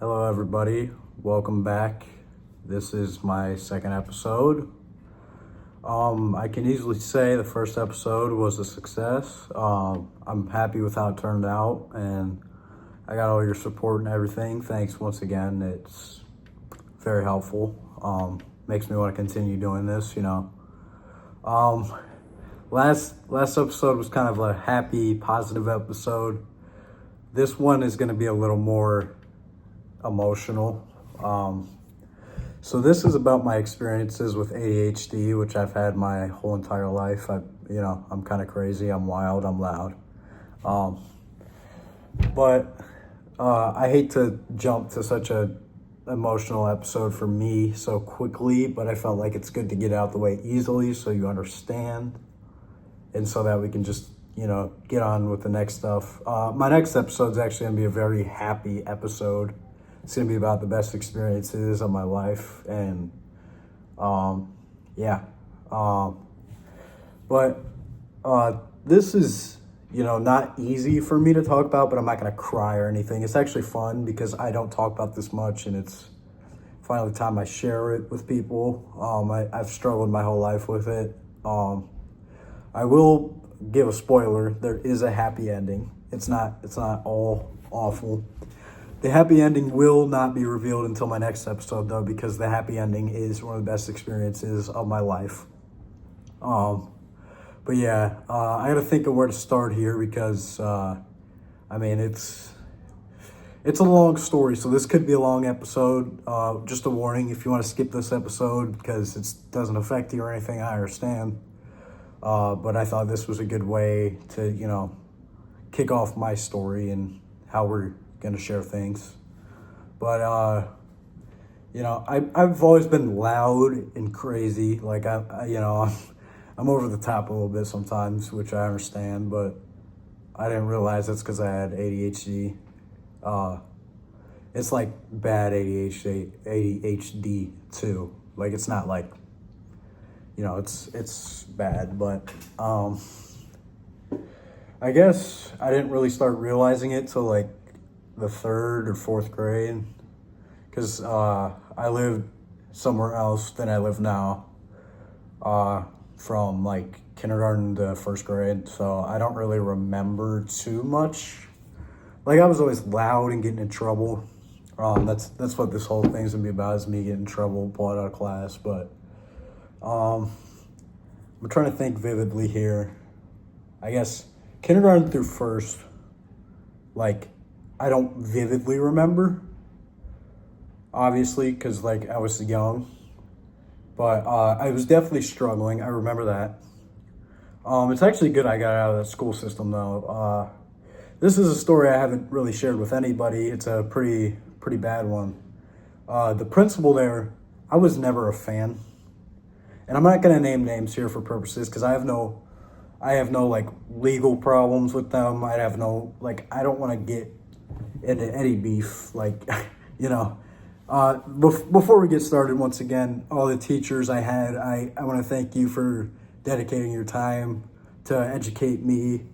Hello, everybody. Welcome back. This is my second episode. I can easily say the first episode was a success. I'm happy with how it turned out, and I got all your support and everything. Thanks once again. It's very helpful. Makes me want to continue doing this, Last episode was kind of a happy, positive episode. This one is going to be a little more emotional. So this is about my experiences with ADHD, which I've had my whole entire life. I'm kind of crazy. I'm wild. I'm loud. But I hate to jump to such a emotional episode for me so quickly, but I felt like it's good to get out the way easily so you understand, and so that we can just get on with the next stuff. My next episode is actually going to be a very happy episode. It's going to be about the best experiences of my life, and this is not easy for me to talk about, but I'm not going to cry or anything. It's actually fun because I don't talk about this much, and it's finally time I share it with people. I've struggled my whole life with it. I will give a spoiler. There is a happy ending. It's not all awful. The happy ending will not be revealed until my next episode, though, because the happy ending is one of the best experiences of my life. I got to think of where to start here because, it's a long story, so this could be a long episode. Just a warning, if you want to skip this episode because it doesn't affect you or anything, I understand. But I thought this was a good way to, kick off my story and how we're going to share things. But, I've always been loud and crazy. Like, I'm over the top a little bit sometimes, which I understand, but I didn't realize that's because I had ADHD. It's like bad ADHD too. Like, it's not like, it's bad, but I guess I didn't really start realizing it till like the third or fourth grade, because I lived somewhere else than I live now, from like kindergarten to first grade, so I don't really remember too much. Like, I was always loud and getting in trouble. That's what this whole thing's gonna be about, is me getting in trouble, pulled out of class. But I'm trying to think vividly here. I guess kindergarten through first, like, I don't vividly remember, obviously, because like I was young. But I was definitely struggling. I remember that. It's actually good I got out of the school system, though. This is a story I haven't really shared with anybody. It's a pretty bad one. The principal there, I was never a fan. And I'm not going to name names here for purposes because I have no like legal problems with them. I have no, like, I don't want to get into any beef, like, Before we get started, once again, all the teachers I had, I want to thank you for dedicating your time to educate me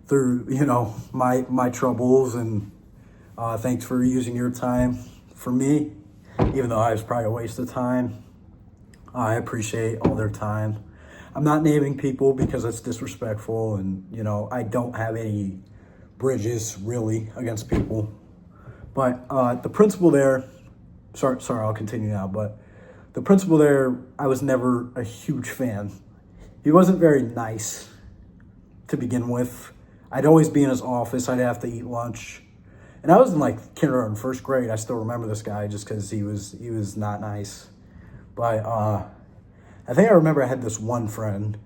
through, my troubles, and thanks for using your time for me, even though I was probably a waste of time. I appreciate all their time. I'm not naming people because it's disrespectful, and, I don't have any bridges, really, against people. But the principal there... Sorry, I'll continue now, but the principal there, I was never a huge fan. He wasn't very nice to begin with. I'd always be in his office. I'd have to eat lunch. And I was in like kindergarten, first grade. I still remember this guy just because he was not nice. But I think I remember I had this one friend.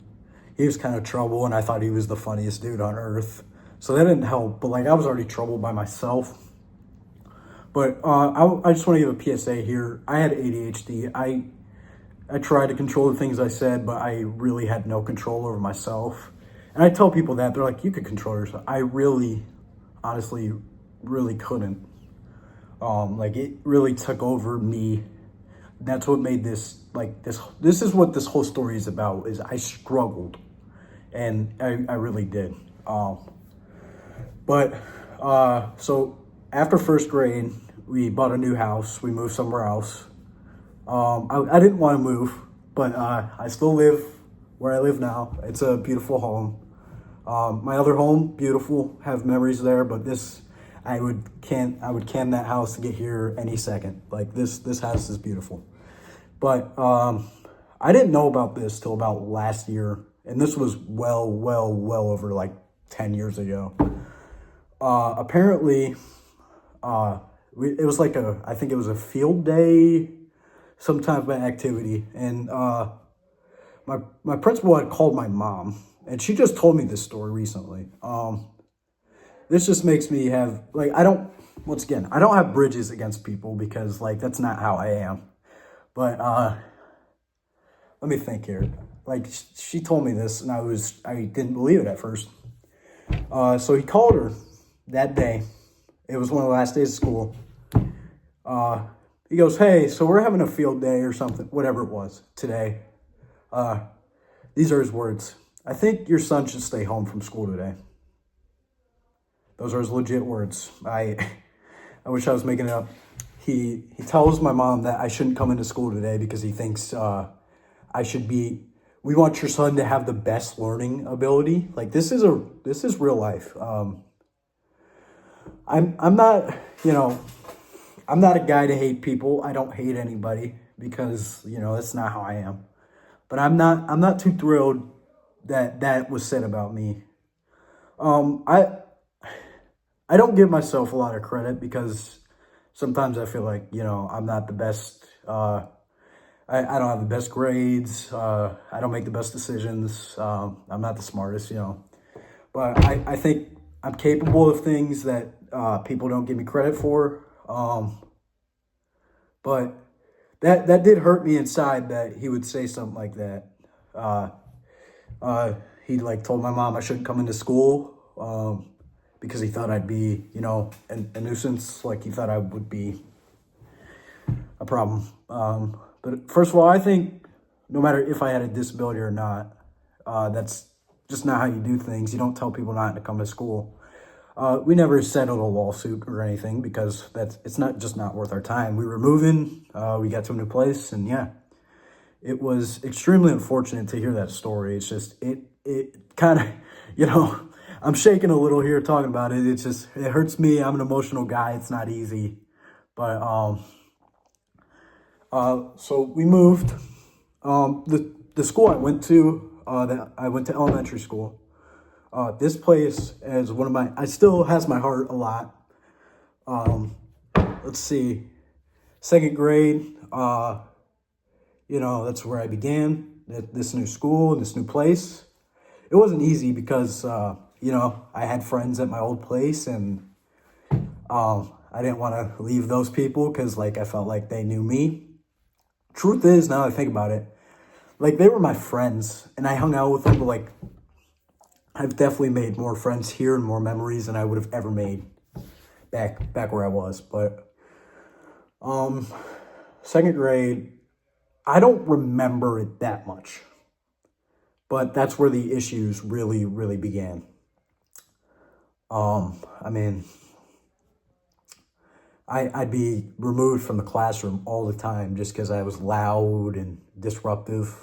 He was kind of trouble, and I thought he was the funniest dude on earth. So that didn't help, but like I was already troubled by myself. But I just want to give a PSA here. I had ADHD. I tried to control the things I said, but I really had no control over myself. And I tell people that. They're like, you could control yourself. I really, honestly, really couldn't. Like, it really took over me. That's what made this, like, this is what this whole story is about, is I struggled. And I really did. So after first grade, we bought a new house. We moved somewhere else. I didn't want to move, but I still live where I live now. It's a beautiful home. My other home, beautiful, have memories there, but this, I would can that house to get here any second. Like this house is beautiful. But I didn't know about this till about last year, and this was well over like 10 years ago. Apparently, it was like I think it was a field day, some type of activity, and my principal had called my mom, and she just told me this story recently. This just makes me have, like, I don't have bridges against people because, like, that's not how I am. But let me think here. Like, she told me this, and I didn't believe it at first. So he called her that day. It was one of the last days of school. He goes, "Hey, so we're having a field day or something, whatever it was, today." These are his words. "I think your son should stay home from school today." Those are his legit words. I wish I was making it up. He tells my mom that I shouldn't come into school today because he thinks we want your son to have the best learning ability. Like, this is real life. I'm not, I'm not a guy to hate people. I don't hate anybody because, that's not how I am. But I'm not too thrilled that was said about me. I don't give myself a lot of credit because sometimes I feel like, I'm not the best. I don't have the best grades. I don't make the best decisions. I'm not the smartest, But I think I'm capable of things that people don't give me credit for. But that did hurt me inside that he would say something like that. He told my mom I shouldn't come into school because he thought I'd be, a nuisance. Like, he thought I would be a problem. But first of all, I think no matter if I had a disability or not, that's just not how you do things. You don't tell people not to come to school. We never settled a lawsuit or anything because it's not worth our time. We were moving, we got to a new place, and yeah, it was extremely unfortunate to hear that story. It's just, it kind of, I'm shaking a little here talking about it. It's just, it hurts me. I'm an emotional guy. It's not easy. But, so we moved. The school I went to, I went to elementary school. This place is still has my heart a lot. Let's see, second grade, that's where I began at this new school, this new place. It wasn't easy because, I had friends at my old place, and I didn't want to leave those people because, I felt like they knew me. Truth is, now that I think about it, they were my friends, and I hung out with them, but, I've definitely made more friends here and more memories than I would have ever made back where I was. But second grade, I don't remember it that much, but that's where the issues really, really began. I'd be removed from the classroom all the time just because I was loud and disruptive.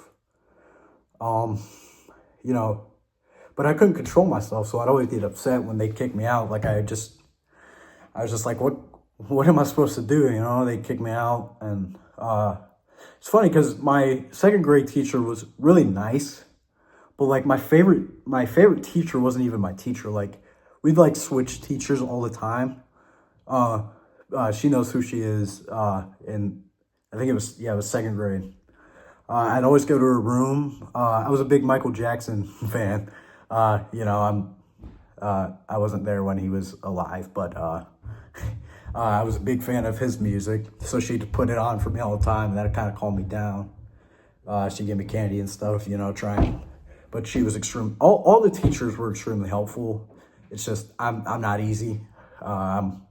But I couldn't control myself, so I'd always get upset when they kicked me out. I was just like, what am I supposed to do? They kicked me out, and it's funny because my second grade teacher was really nice, but my favorite teacher wasn't even my teacher. We'd switch teachers all the time. She knows who she is, and I think it was second grade. I'd always go to her room. I was a big Michael Jackson fan. I wasn't there when he was alive, but I was a big fan of his music, so she'd put it on for me all the time, and that kind of calmed me down. She'd give me candy and stuff, trying. But she was all the teachers were extremely helpful. It's just, I'm not easy. I'm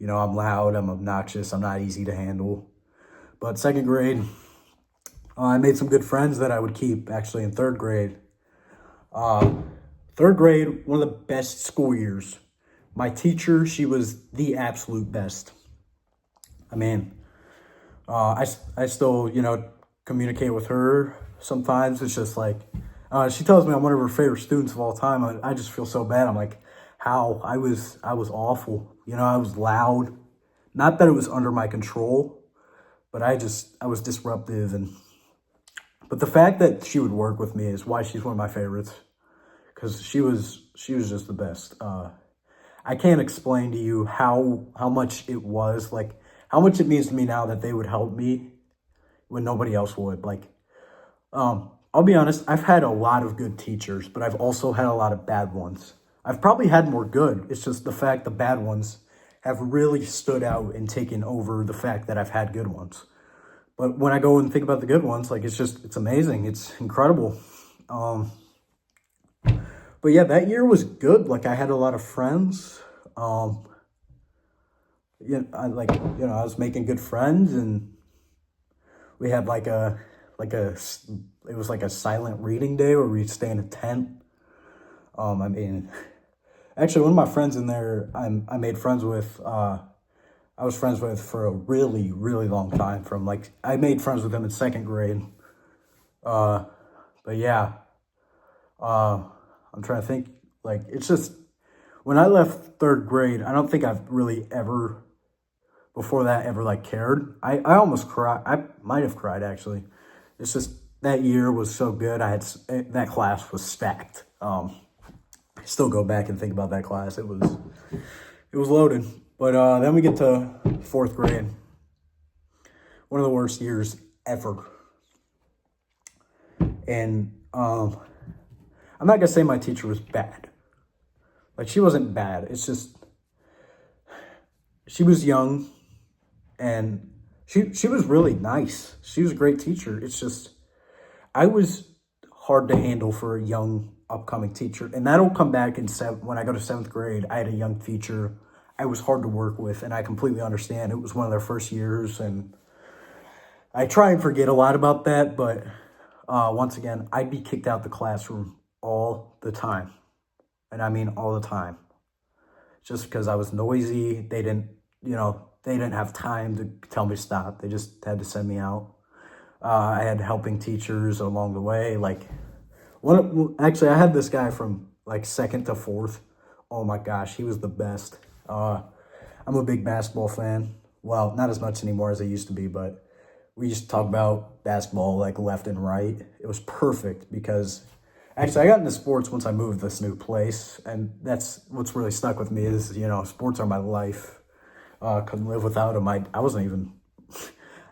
loud, I'm obnoxious, I'm not easy to handle. But second grade, I made some good friends that I would keep actually in third grade. Third grade, one of the best school years My teacher, she was the absolute best. I mean, I still, communicate with her sometimes. It's just like, she tells me I'm one of her favorite students of all time. I just feel so bad. I'm like, how? I was awful. I was loud. Not that it was under my control, but I was disruptive. But the fact that she would work with me is why she's one of my favorites, because she was just the best. I can't explain to you how much it was, like how much it means to me now that they would help me when nobody else would. Like, I'll be honest, I've had a lot of good teachers, but I've also had a lot of bad ones. I've probably had more good. It's just the fact the bad ones have really stood out and taken over the fact that I've had good ones. But when I go and think about the good ones, like it's amazing. It's incredible. Um, but yeah, that year was good. Like I had a lot of friends. Um, I was making good friends, and we had it was like a silent reading day where we'd stay in a tent. I mean, actually, one of my friends in there, I made friends with. I was friends with for a really, really long time. I made friends with them in second grade. Uh, but yeah, uh, I'm trying to think. Like, it's just when I left third grade, I don't think I've really ever before that ever like cared. I almost cried. I might have cried actually. It's just that year was so good. That class was stacked. I still go back and think about that class. It was loaded. But then we get to fourth grade. One of the worst years ever. And I'm not gonna say my teacher was bad. Like she wasn't bad. It's just she was young, and she was really nice. She was a great teacher. It's just I was hard to handle for a young upcoming teacher, and that'll come back when I go to seventh grade. I had a young teacher. I was hard to work with, and I completely understand. It was one of their first years, and I try and forget a lot about that. But once again, I'd be kicked out the classroom all the time, and I mean all the time, just because I was noisy. They didn't have time to tell me to stop. They just had to send me out. I had helping teachers along the way. Actually, I had this guy from like second to fourth. Oh my gosh, he was the best. I'm a big basketball fan. Well, not as much anymore as I used to be, but we used to talk about basketball like left and right. It was perfect because actually I got into sports once I moved to this new place, and that's what's really stuck with me is, sports are my life. Couldn't live without them. I wasn't even,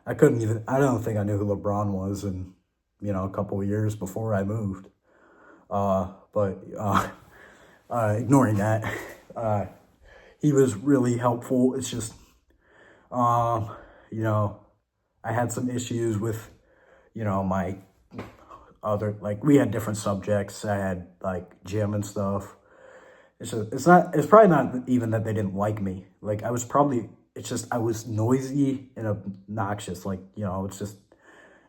I couldn't even, I don't think I knew who LeBron was in, a couple of years before I moved. But ignoring that, he was really helpful. It's just, you know, I had some issues with, my we had different subjects. I had like gym and stuff. It's probably not even that they didn't like me. It's just I was noisy and obnoxious. It's just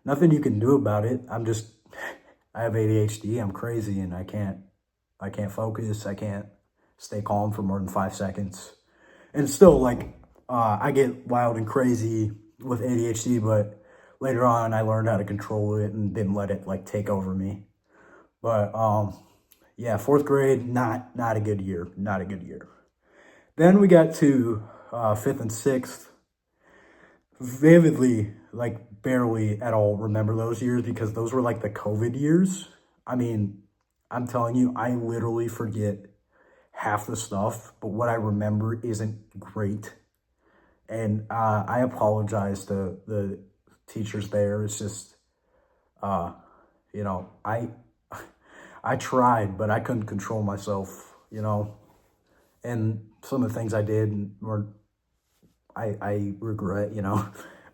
nothing you can do about it. I have ADHD. I'm crazy, and I can't focus. I can't stay calm for more than 5 seconds. And still, I get wild and crazy with ADHD, but later on, I learned how to control it and didn't let it take over me. But yeah, fourth grade, not a good year. Not a good year. Then we got to fifth and sixth. Vividly, barely at all remember those years because those were the COVID years. I mean, I'm telling you, I literally forget half the stuff, but what I remember isn't great. And I apologize to the teachers there. It's just, I I tried, but I couldn't control myself, and some of the things I did were I regret.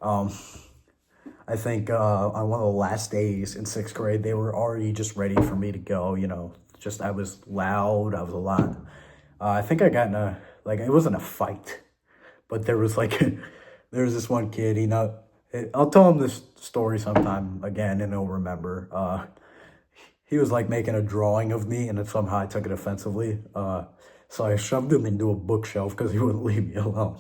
Um, I think on one of the last days in sixth grade, they were already just ready for me to go. Just I was loud. I was a lot. I think I got in it wasn't a fight, but there was there was this one kid. I'll tell him this story sometime again, and he'll remember. He was making a drawing of me, and then somehow I took it offensively. So I shoved him into a bookshelf because he wouldn't leave me alone.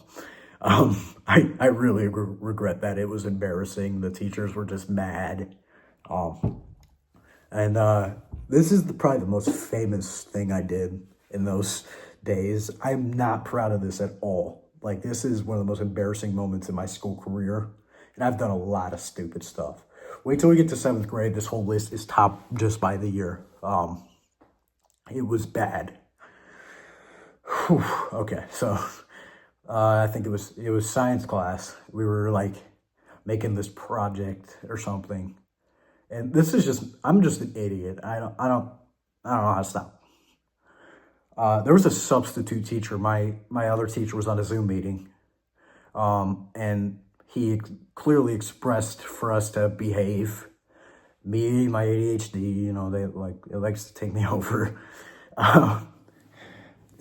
I really regret that. It was embarrassing. The teachers were just mad. Um, and this is probably the most famous thing I did in those days. I'm not proud of this at all. Like, this is one of the most embarrassing moments in my school career. And I've done a lot of stupid stuff. Wait till we get to 7th grade. This whole list is topped just by the year. It was bad. Whew. Okay, so I think it was science class. We were like making this project or something. And this is I'm just an idiot. I don't know how to stop. There was a substitute teacher. My other teacher was on a Zoom meeting. And he clearly expressed for us to behave. Me, my ADHD, it likes to take me over.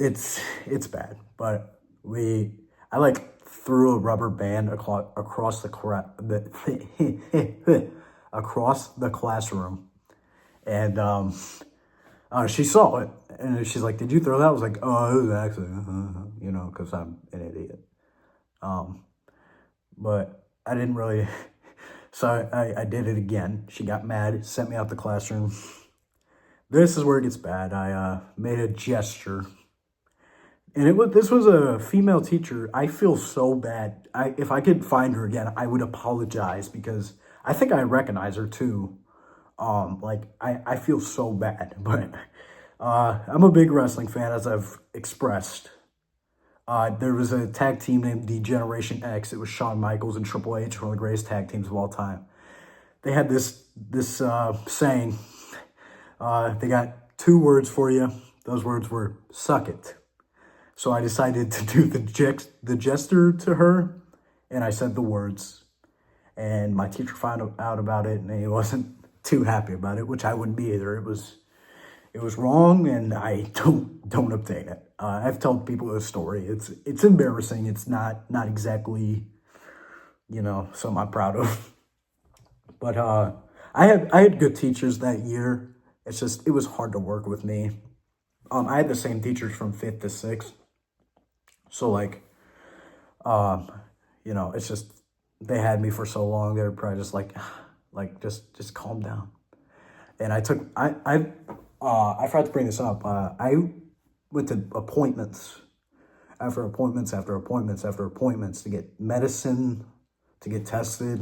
It's bad, but I like threw a rubber band across across the classroom, and she saw it, and she's like, "Did you throw that?" I was like, "Oh, it was an accident," because I'm an idiot. But I didn't really, so I did it again. She got mad, sent me out the classroom. This is where it gets bad. I made a gesture. And this was a female teacher. I feel so bad. If I could find her again, I would apologize because I think I recognize her too. I feel so bad, but I'm a big wrestling fan, as I've expressed. There was a tag team named the Generation X. It was Shawn Michaels and Triple H, one of the greatest tag teams of all time. They had this saying. They got 2 words for you. Those words were "suck it." So I decided to do the gesture to her, and I said the words. And my teacher found out about it, and he wasn't too happy about it, which I wouldn't be either. It was wrong, and I don't obtain it. I've told people this story. It's embarrassing. It's not exactly, something I'm proud of. But I had good teachers that year. It's just it was hard to work with me. I had the same teachers from 5th to 6th. So it's just they had me for so long. They were probably just like just calm down. And I forgot to bring this up. I went to appointments after appointments after appointments after appointments to get medicine, to get tested.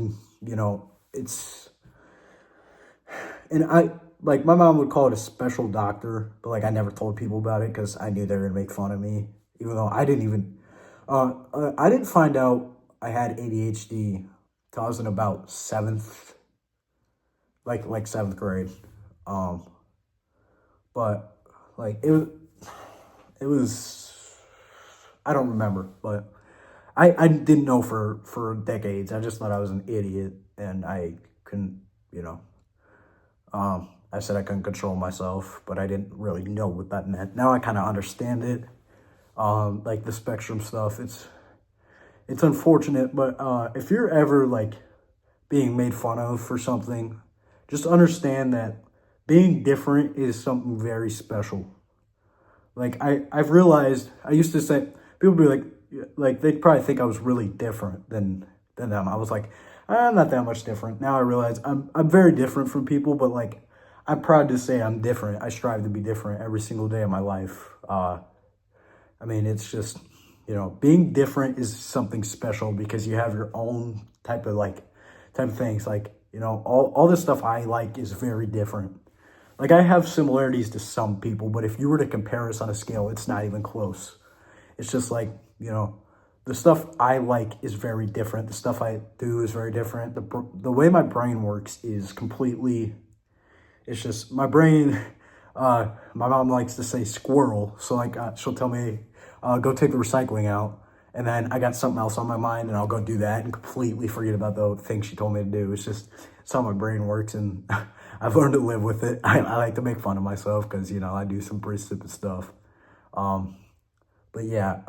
My mom would call it a special doctor, but I never told people about it because I knew they were gonna make fun of me, even though I didn't find out I had ADHD till I was in about 7th, like 7th grade. But it was, I don't remember, but I didn't know for decades. I just thought I was an idiot and I couldn't, I said I couldn't control myself, but I didn't really know what that meant. Now I kind of understand it. The spectrum stuff, it's unfortunate, but if you're ever being made fun of for something, just understand that being different is something very special. I've realized, I used to say, people would be they'd probably think I was really different than them. I was like, I'm not that much different. Now I realize I'm very different from people, but I'm proud to say I'm different. I strive to be different every single day of my life. It's just, being different is something special because you have your own type of things. All this stuff I like is very different. I have similarities to some people, but if you were to compare us on a scale, it's not even close. It's just the stuff I like is very different. The stuff I do is very different. The way my brain works is completely, it's just my brain. My mom likes to say squirrel. So she'll tell me, go take the recycling out. And then I got something else on my mind and I'll go do that and completely forget about the thing she told me to do. It's how my brain works, and I've learned to live with it. I like to make fun of myself because, I do some pretty stupid stuff. But yeah,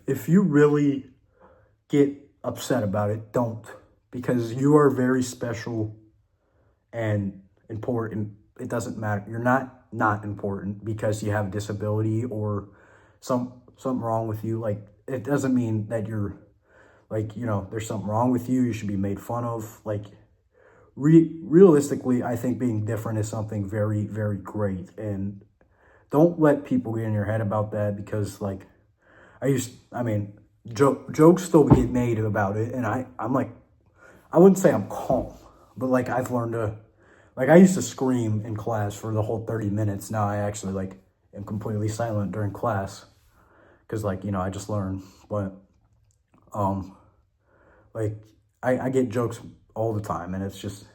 if you really get upset about it, don't, because you are very special and important. It doesn't matter. You're not important because you have a disability or something wrong with you, like, it doesn't mean that you're, like, there's something wrong with you. You should be made fun of. Like, realistically, I think being different is something very, very great. And don't let people get in your head about that, because, like, I mean, jokes still get made about it. And I'm like, I wouldn't say I'm calm, but, like, I've learned to, like, I used to scream in class for the whole 30 minutes. Now I actually, like, am completely silent during class, because, like, I just learned. But, like, I get jokes all the time, and it's just,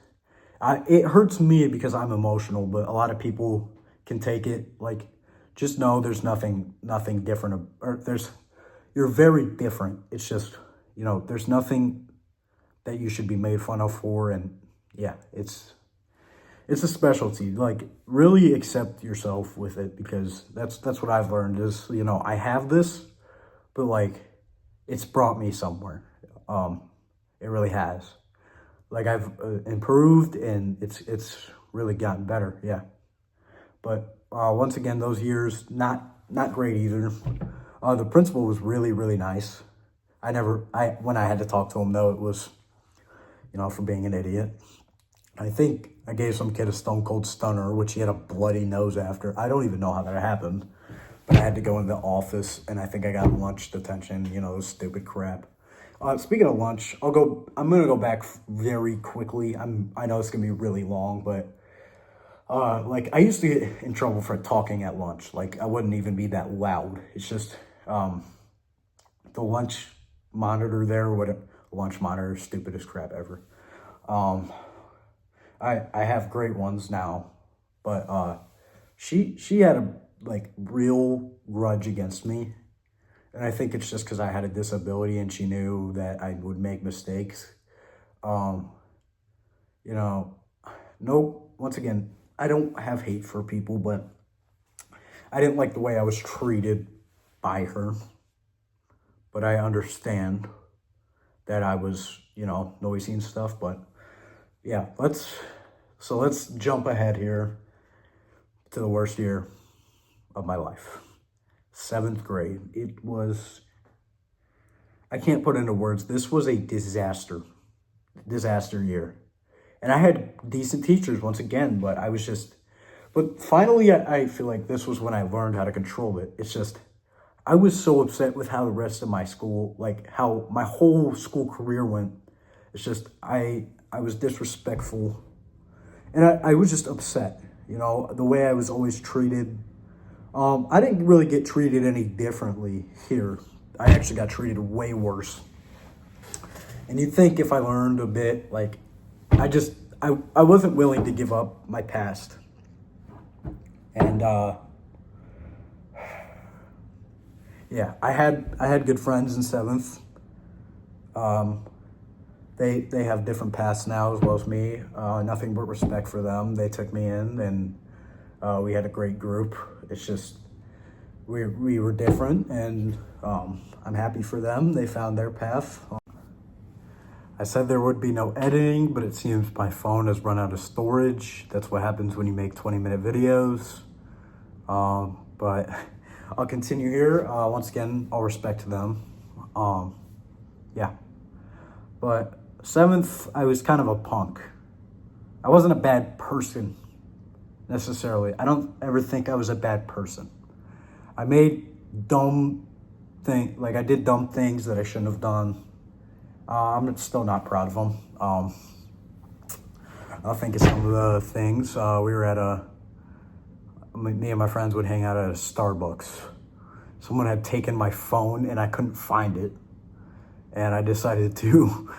it hurts me because I'm emotional, but a lot of people can take it. Like, just know there's nothing different, or you're very different. It's just, there's nothing that you should be made fun of for. And yeah, it's a specialty. Like, really accept yourself with it, because that's what I've learned is, I have this, but, like, it's brought me somewhere. It really has. Like, I've improved, and it's really gotten better. Yeah. But once again, those years, not great either. The principal was really, really nice. When I had to talk to him, though, it was, for being an idiot. I think I gave some kid a stone cold stunner, which he had a bloody nose after. I don't even know how that happened, but I had to go in the office, and I think I got lunch detention, stupid crap. Speaking of lunch, I'm going to go back very quickly. I know it's going to be really long, but, like, I used to get in trouble for talking at lunch. Like, I wouldn't even be that loud. It's just, the lunch monitor there, lunch monitor, stupidest crap ever. I have great ones now, but, she had a, like, real grudge against me. And I think it's just because I had a disability, and she knew that I would make mistakes. Once again, I don't have hate for people, but I didn't like the way I was treated by her. But I understand that I was, noisy and stuff. But yeah, let's jump ahead here to the worst year of my life. 7th grade. It was, I can't put into words. This was a disaster year. And I had decent teachers once again, but but finally I feel like this was when I learned how to control it. It's just, I was so upset with how the rest of my school, like how my whole school career went. It's just, I was disrespectful, and I was just upset, the way I was always treated. I didn't really get treated any differently here. I actually got treated way worse. And you'd think if I learned a bit, like, I wasn't willing to give up my past. And, yeah, I had good friends in 7th. They have different paths now as well as me. Nothing but respect for them. They took me in, and we had a great group. It's just, we were different, and I'm happy for them. They found their path. I said there would be no editing, but it seems my phone has run out of storage. That's what happens when you make 20-minute videos. But I'll continue here. Once again, all respect to them. Yeah. But 7th, I was kind of a punk. I wasn't a bad person, necessarily. I don't ever think I was a bad person. I made I did dumb things that I shouldn't have done. I'm still not proud of them. I'll think of some of the things. We were at me and my friends would hang out at a Starbucks. Someone had taken my phone, and I couldn't find it. And I decided to,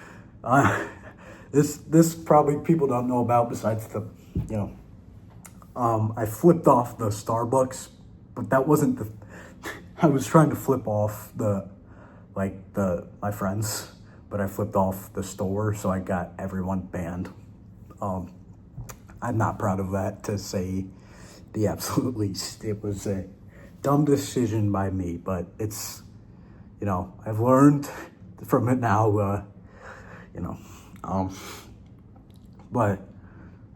this probably people don't know about, besides the, I flipped off the Starbucks, but that wasn't I was trying to flip off my friends, but I flipped off the store, so I got everyone banned. I'm not proud of that, to say the absolute least. It was a dumb decision by me, but it's, I've learned from it now, but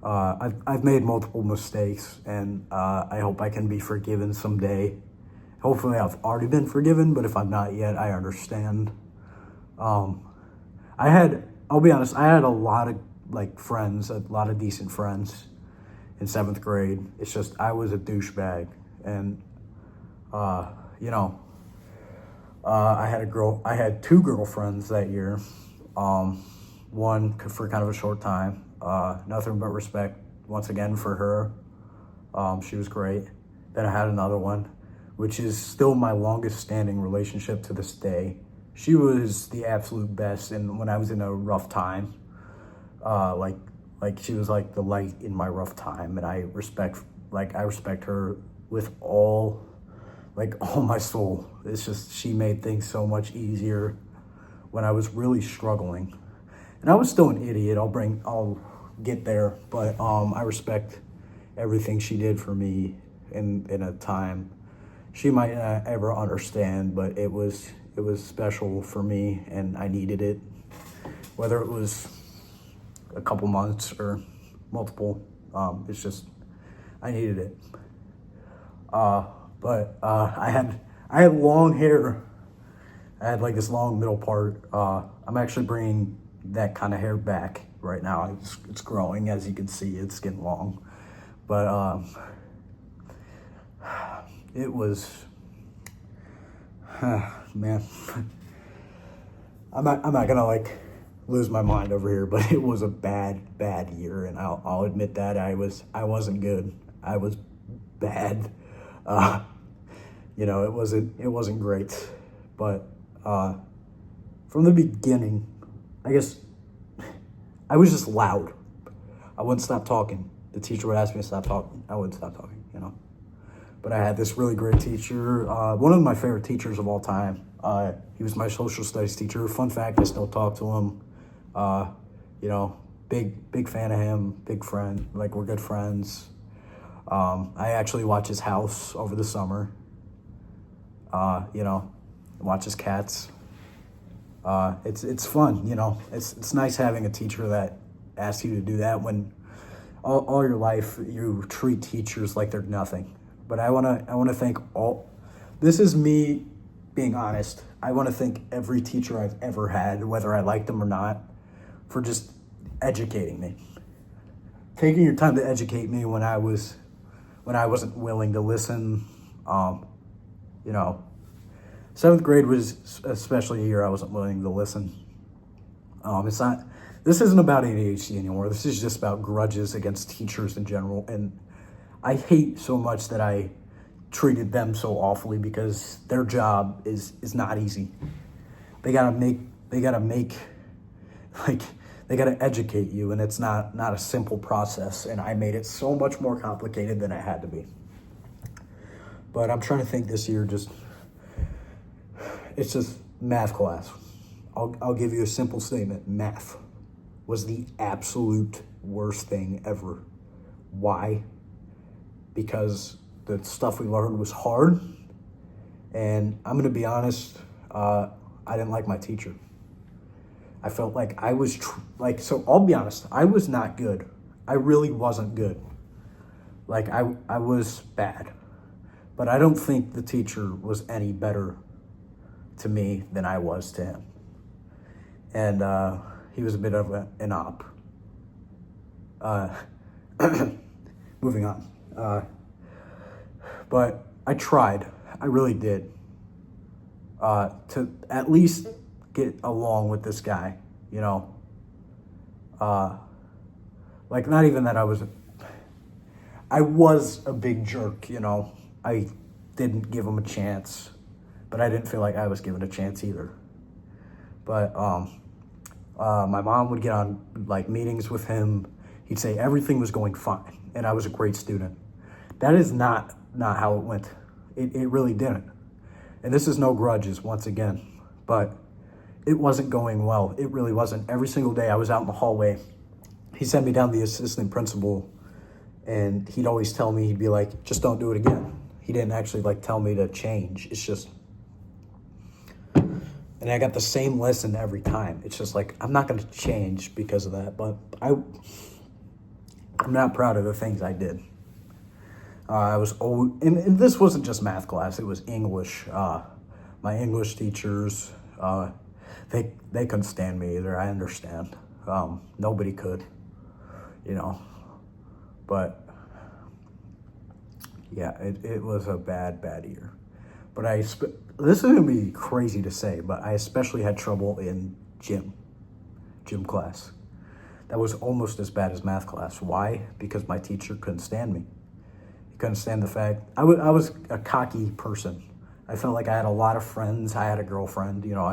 I've made multiple mistakes, and I hope I can be forgiven someday. Hopefully I've already been forgiven, but if I'm not yet, I understand. I'll be honest, I had a lot of friends, a lot of decent friends in 7th grade. It's just, I was a douchebag. And, you know, I had two girlfriends that year. One for kind of a short time. Nothing but respect once again for her. She was great. Then I had another one, which is still my longest standing relationship to this day. She was the absolute best, and when I was in a rough time, she was like the light in my rough time, and I respect her with all my soul. It's just, she made things so much easier when I was really struggling, and I was still an idiot. I'll get there, but I respect everything she did for me in a time she might not ever understand, but it was special for me, and I needed it, whether it was a couple months or multiple. It's just, I needed it. But I had long hair. I had this long middle part. I'm actually bringing that kind of hair back right now. It's growing, as you can see. It's getting long, but it was, man. I'm not gonna lose my mind over here, but it was a bad year, and I'll admit that I wasn't good. I was bad. It wasn't great, but from the beginning, I guess I was just loud. I wouldn't stop talking. The teacher would ask me to stop talking. I wouldn't stop talking, But I had this really great teacher, one of my favorite teachers of all time. He was my social studies teacher. Fun fact, I still talk to him. Big fan of him, big friend. We're good friends. I actually watch his house over the summer. Watch his cats. It's fun, It's nice having a teacher that asks you to do that when all your life you treat teachers like they're nothing. But I wanna thank all. This is me being honest. I want to thank every teacher I've ever had, whether I liked them or not, for just educating me, taking your time to educate me when I wasn't willing to listen. 7th grade was especially a year I wasn't willing to listen. This isn't about ADHD anymore. This is just about grudges against teachers in general. And I hate so much that I treated them so awfully, because their job is not easy. They gotta educate you, and it's not a simple process. And I made it so much more complicated than it had to be. But I'm trying to think this year, it's just math class. I'll give you a simple statement. Math was the absolute worst thing ever. Why? Because the stuff we learned was hard, and I'm gonna be honest, I didn't like my teacher. I felt like I was, so I'll be honest, I was not good. I really wasn't good. I was bad. But I don't think the teacher was any better to me than I was to him. And he was a bit of an op. Moving on. But I tried. I really did. To at least get along with this guy, not even that I was a big jerk, I didn't give him a chance, but I didn't feel like I was given a chance either. But my mom would get on meetings with him. He'd say everything was going fine, and I was a great student. That is not how it went. It really didn't. And this is no grudges, once again, but it wasn't going well. It really wasn't. Every single day I was out in the hallway. He sent me down to the assistant principal, and he'd always tell me, he'd be like, just don't do it again. He didn't actually tell me to change. It's just, and I got the same lesson every time. It's just I'm not going to change because of that, but I'm not proud of the things I did. I was old, and this wasn't just math class, it was English. My English teachers, they couldn't stand me either, I understand. Nobody could, you know, but yeah, it was a bad year. But this is gonna be crazy to say, but I especially had trouble in gym class. That was almost as bad as math class. Why? Because my teacher couldn't stand me. He couldn't stand the fact, I was a cocky person. I felt like I had a lot of friends. I had a girlfriend, you know,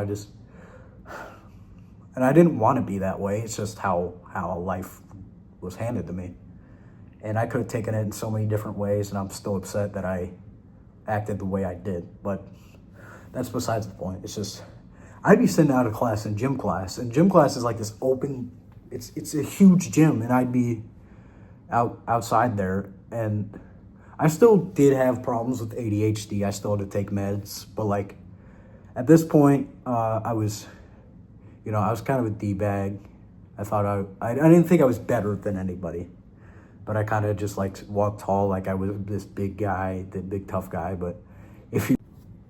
and I didn't want to be that way. It's just how life was handed to me. And I could have taken it in so many different ways, and I'm still upset that I acted the way I did. But that's besides the point. It's just, I'd be sitting out of class in gym class, and gym class is like this open, it's a huge gym, and I'd be outside there, and I still did have problems with ADHD. I still had to take meds, but like at this point, I was kind of a D-bag. I thought I didn't think I was better than anybody, but I kind of just like walked tall, like I was this big guy, the big tough guy. But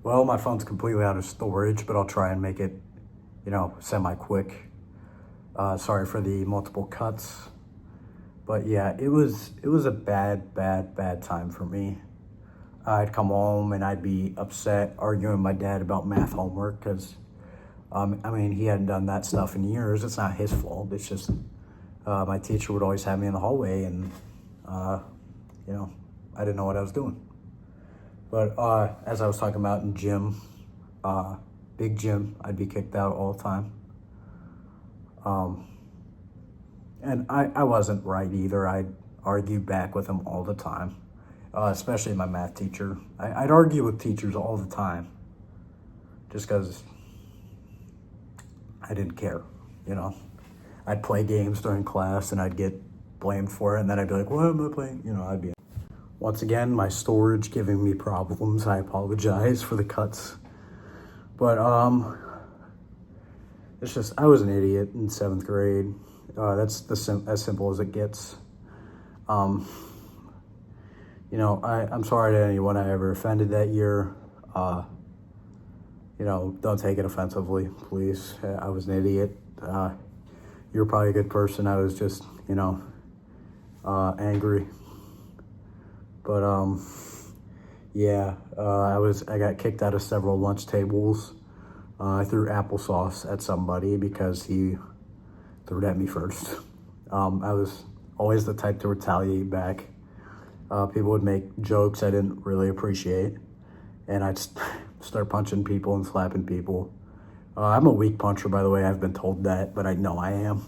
well, my phone's completely out of storage, but I'll try and make it, semi-quick. Sorry for the multiple cuts. But yeah, it was a bad time for me. I'd come home and I'd be upset, arguing with my dad about math homework because, he hadn't done that stuff in years. It's not his fault. It's just my teacher would always have me in the hallway, and I didn't know what I was doing. But as I was talking about in gym, big gym, I'd be kicked out all the time. And I wasn't right either. I'd argue back with him all the time, especially my math teacher. I'd argue with teachers all the time just because I didn't care, I'd play games during class and I'd get blamed for it, and then I'd be like, what am I playing? Once again, my storage giving me problems. I apologize for the cuts. But it's just, I was an idiot in 7th grade. That's as simple as it gets. I'm sorry to anyone I ever offended that year. Don't take it offensively, please. I was an idiot. You're probably a good person. I was just, angry. But I got kicked out of several lunch tables. I threw applesauce at somebody because he threw it at me first. I was always the type to retaliate back. People would make jokes I didn't really appreciate, and I'd start punching people and slapping people. I'm a weak puncher, by the way. I've been told that, but I know I am.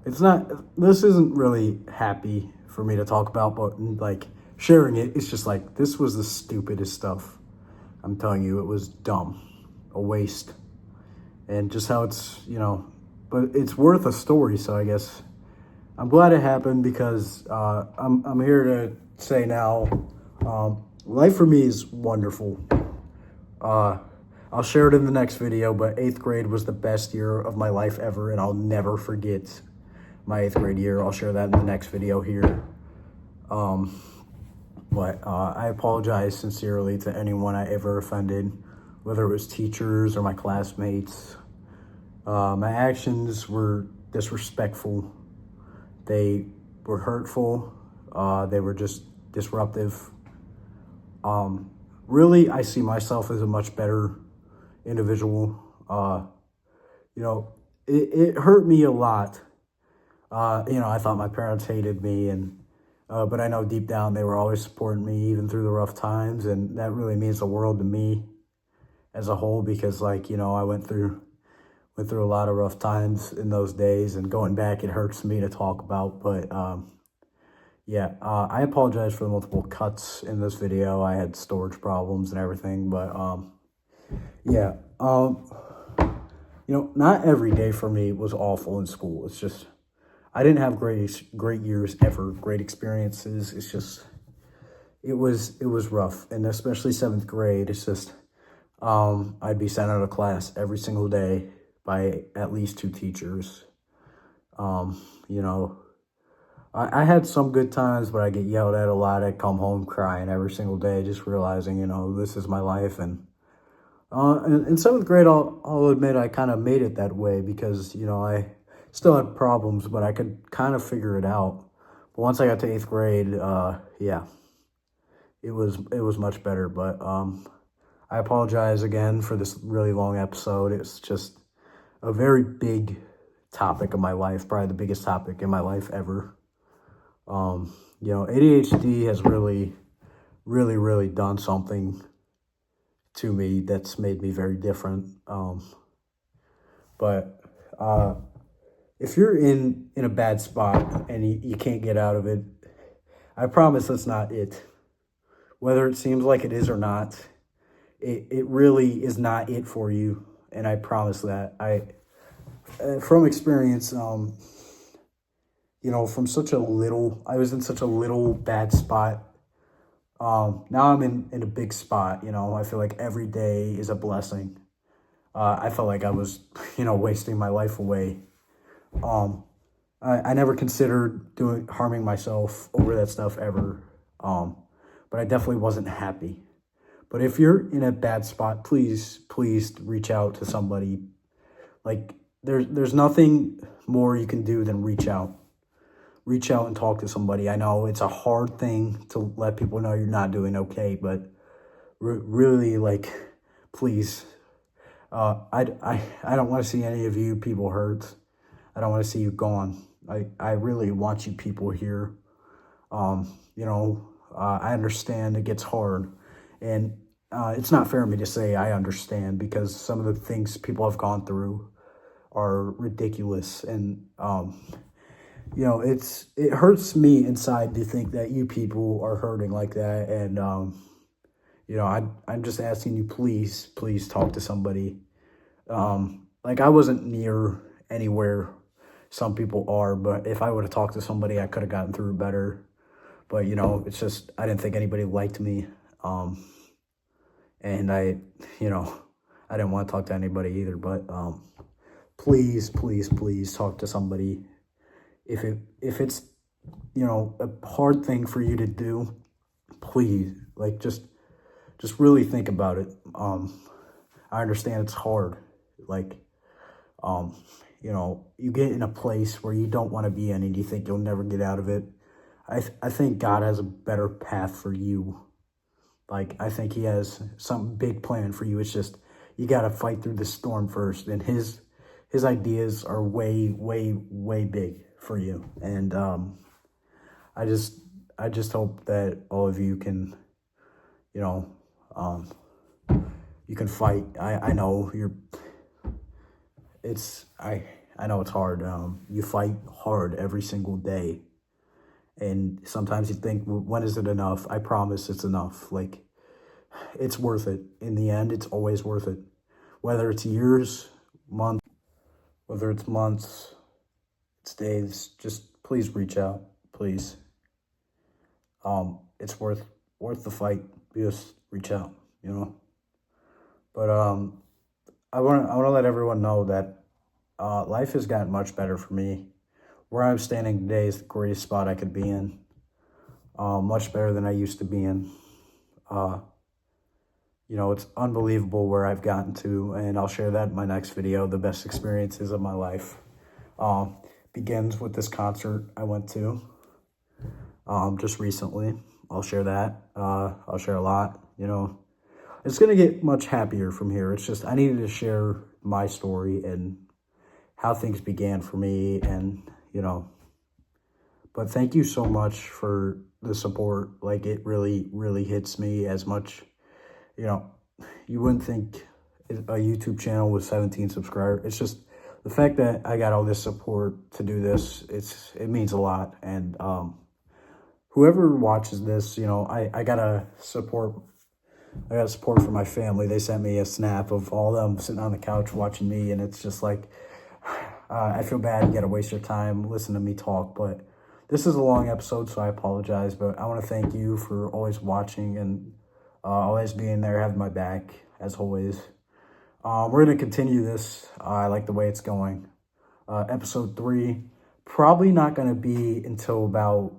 It's not, this isn't really happy for me to talk about, but like sharing it's just like, this was the stupidest stuff. I'm telling you, it was dumb, a waste. And just how it's, but it's worth a story. So I guess I'm glad it happened because I'm here to say now, life for me is wonderful. I'll share it in the next video, but 8th grade was the best year of my life ever, and I'll never forget my 8th grade year. I'll share that in the next video here. But I apologize sincerely to anyone I ever offended, whether it was teachers or my classmates. My actions were disrespectful. They were hurtful. They were just disruptive. Really, I see myself as a much better individual. It hurt me a lot. I thought my parents hated me, but I know deep down they were always supporting me even through the rough times, and that really means the world to me as a whole because, I went through a lot of rough times in those days, and going back, it hurts me to talk about, but I apologize for the multiple cuts in this video. I had storage problems and everything, but not every day for me was awful in school. It's just, I didn't have great years ever, great experiences. It's just, it was rough, and especially 7th grade. It's just, I'd be sent out of class every single day by at least 2 teachers. I had some good times, but I get yelled at a lot. I come home crying every single day, just realizing, this is my life. And in seventh grade, I'll admit I kind of made it that way because, I still had problems, but I could kind of figure it out. But once I got to eighth grade, yeah, it was much better. But I apologize again for this really long episode. It's just a very big topic of my life, probably the biggest topic in my life ever. ADHD has really, really, really done something to me that's made me very different. But if you're in a bad spot and you can't get out of it, I promise that's not it. Whether it seems like it is or not, it really is not it for you. And I promise that. From experience, I was in such a little bad spot. Now I'm in a big spot. I feel like every day is a blessing. I felt like I was, wasting my life away. I never considered harming myself over that stuff ever. But I definitely wasn't happy. But if you're in a bad spot, please reach out to somebody. Like there's nothing more you can do than reach out. Reach out and talk to somebody. I know it's a hard thing to let people know you're not doing okay, but really, please. I don't want to see any of you people hurt. I don't want to see you gone. I really want you people here. I understand it gets hard, and it's not fair of me to say I understand because some of the things people have gone through are ridiculous, and it hurts me inside to think that you people are hurting like that. And, I'm just asking you, please talk to somebody. I wasn't near anywhere some people are, but if I would have talked to somebody, I could have gotten through better. But, it's just, I didn't think anybody liked me. And I didn't want to talk to anybody either, but, please talk to somebody. If it's a hard thing for you to do, please just really think about it. I understand it's hard. You get in a place where you don't want to be in and you think you'll never get out of it. I think God has a better path for you. I think he has some big plan for you. It's just you got to fight through the storm first, and his ideas are way big for you. And I just hope that all of you can, you can fight. I know I know it's hard. You fight hard every single day. And sometimes you think, well, when is it enough? I promise it's enough. It's worth it. In the end, it's always worth it. Whether it's years, months, it's days, just please reach out, please. It's worth the fight. Just reach out, But I want to let everyone know that life has gotten much better for me. Where I'm standing today is the greatest spot I could be in. Much better than I used to be in. It's unbelievable where I've gotten to, and I'll share that in my next video, the best experiences of my life. Begins with this concert I went to just recently. I'll share that. I'll share a lot, It's going to get much happier from here. It's just I needed to share my story and how things began for me, and, But thank you so much for the support. It really hits me as much. You wouldn't think a YouTube channel with 17 subscribers. It's just the fact that I got all this support to do this. It means a lot. And whoever watches this, I got support from my family. They sent me a snap of all of them sitting on the couch watching me, and it's just I feel bad you got to waste your time listening to me talk, but this is a long episode, so I apologize. But I want to thank you for always watching and always being there, having my back, as always. We're going to continue this. I like the way it's going. Episode 3, probably not going to be until about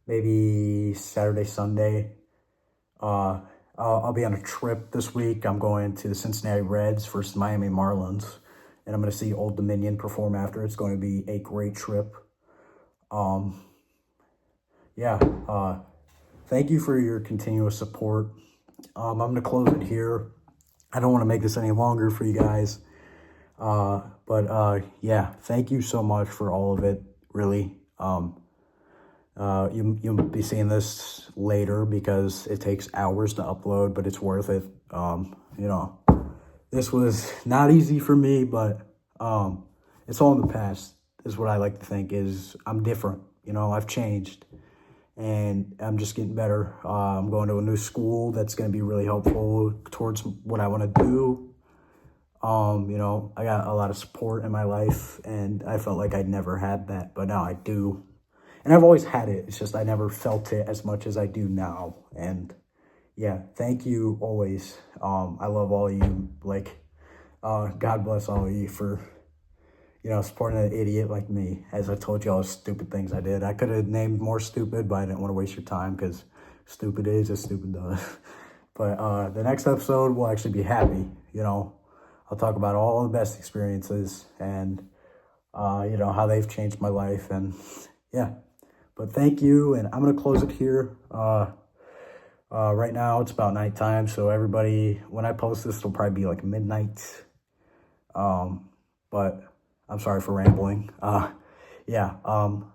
maybe Saturday, Sunday. I'll be on a trip this week. I'm going to the Cincinnati Reds versus Miami Marlins, and I'm going to see Old Dominion perform after. It's going to be a great trip. Yeah, thank you for your continuous support. I'm going to close it here. I don't want to make this any longer for you guys. But yeah, thank you so much for all of it, really. You'll be seeing this later because it takes hours to upload, but it's worth it. You know, this was not easy for me, but it's all in the past, is what I like to think. Is I'm different. You know, I've changed, and I'm just getting better. I'm going to a new school that's going to be really helpful towards what I want to do. You know, I got a lot of support in my life, and I felt like I'd never had that, but now I do. And I've always had it. It's just I never felt it as much as I do now. And yeah, thank you always. I love all of you. Like, God bless all of you for, you know, supporting an idiot like me. As I told you all the stupid things I did. I could have named more stupid, but I didn't want to waste your time because stupid is as stupid does. But the next episode will actually be happy, you know. I'll talk about all the best experiences and, you know, how they've changed my life. And yeah. But thank you, and I'm going to close it here. Right now, it's about nighttime, so everybody, when I post this, it'll probably be like midnight. But I'm sorry for rambling. Yeah, I'm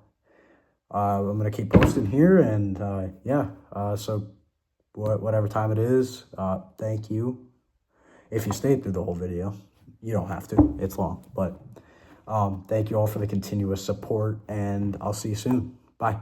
going to keep posting here, and yeah, so whatever time it is, thank you. If you stayed through the whole video, you don't have to. It's long, but thank you all for the continuous support, and I'll see you soon. Bye.